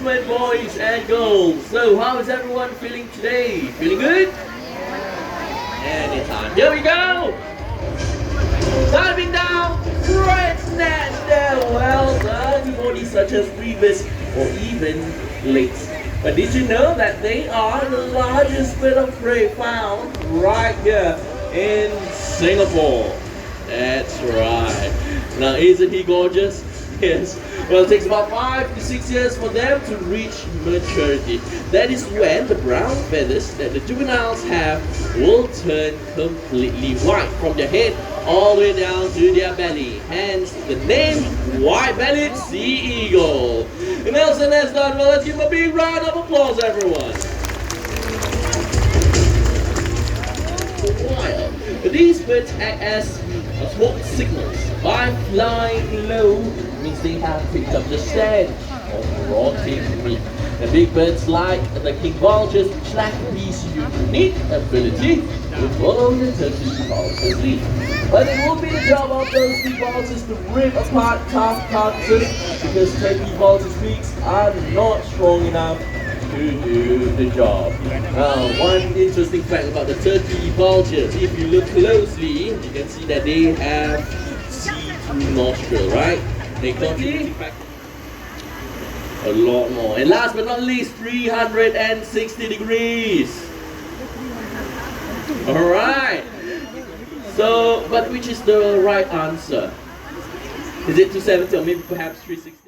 gentlemen, boys and girls. So how is everyone feeling today? Feeling good? Anytime. Here we go! Diving down, great snatch there. Well done, bodies such as previous or even late. But did you know that they are the largest bird of prey found right here in Singapore? That's right. Now, isn't he gorgeous? Yes. Well, it takes about 5 to 6 years for them to reach maturity. That is when the brown feathers that the juveniles have will turn completely white from their head all the way down to their belly. Hence the name white-bellied sea eagle. Nelson has done well. Let's give him a big round of applause, everyone. While these birds act as smoke signals by flying low, means they have picked up the stench of rotting meat. The big birds like the king vultures, which lack this unique ability to follow the turkey vulture's lead. But it will be the job of those king vultures to rip apart tough carcasses, because turkey vultures' beaks are not strong enough to do the job. Now, one interesting fact about the turkey vultures, if you look closely, you can see that they have see-through nostril, right? They contribute a lot more. And last but not least, 360 degrees. Alright. So, but which is the right answer? Is it 270 or maybe perhaps 360?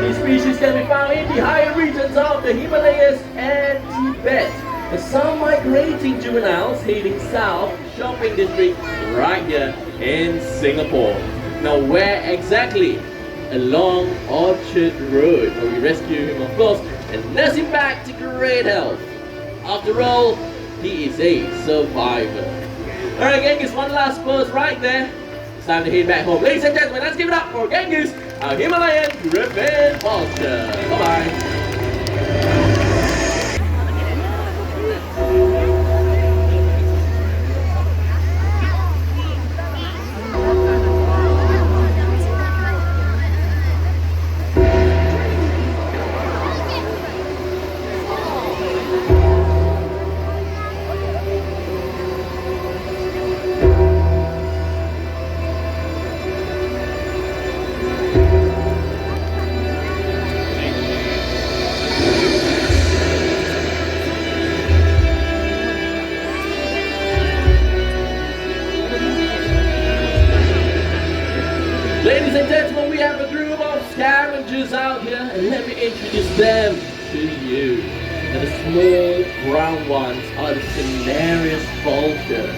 These species can be found in the higher regions of the Himalayas and Tibet. Some migrating juveniles heading south, shopping district right here in Singapore. Now, where exactly? Along Orchard Road, where we rescue him, of course, and nurse him back to great health. After all, he is a survivor. Alright, Genghis, one last pose right there. It's time to head back home. Ladies and gentlemen, let's give it up for Genghis, our Himalayan griffon vulture. Bye-bye. Ladies and gentlemen, we have a group of scavengers out here, and let me introduce them to you. And the small brown ones are the Cinerus vulture.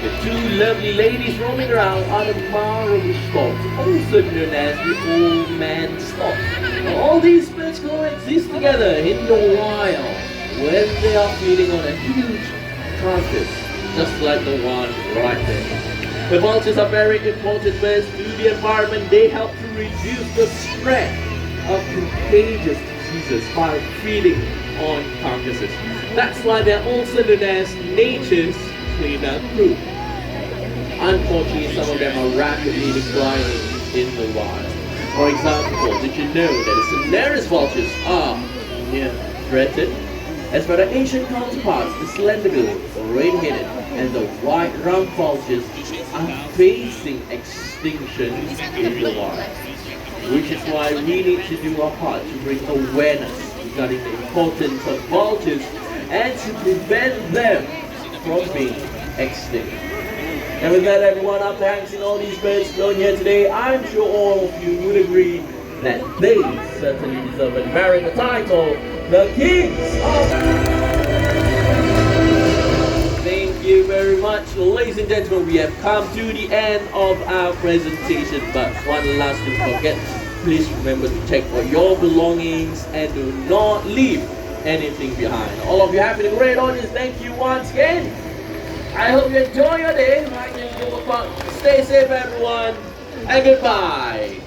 The two lovely ladies roaming around are the marble storks, also known as the old man stork. All these birds coexist together in the wild when they are feeding on a huge carcass, just like the one right there. The vultures are very important birds to the environment. They help to reduce the spread of contagious diseases by feeding on carcasses. That's why they're also known as nature's cleanup crew. Unfortunately, some of them are rapidly declining in the wild. For example, did you know that the Cinerus vultures are near threatened? As for the Asian counterparts, the slender-billed, the red-headed, and the white-rump vultures are facing extinction in the wild. Which is why we need to do our part to bring awareness regarding the importance of vultures and to prevent them from being extinct. And with that, everyone, after having seen all these birds flown here today, I'm sure all of you would agree that they certainly deserve and merit the title, the Kings of... Thank you very much, ladies and gentlemen. We have come to the end of our presentation, but one last thing to forget, please remember to check for your belongings and do not leave anything behind. All of you have been a great audience. Thank you once again. I hope you enjoy your day. Stay safe, everyone, and goodbye.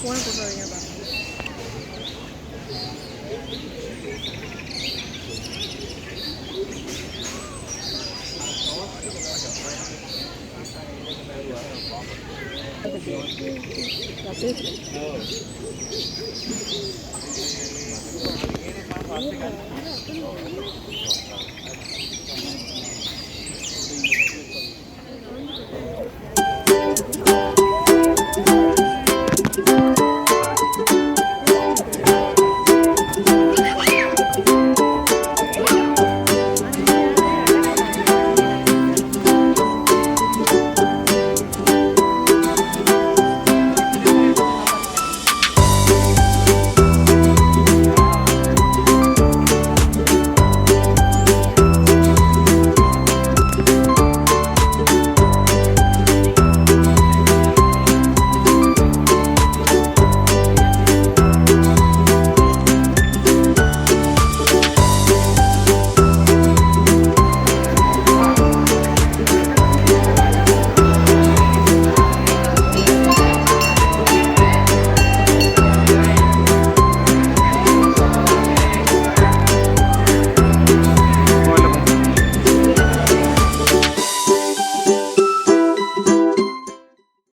phone போட்டு வரீங்க பா.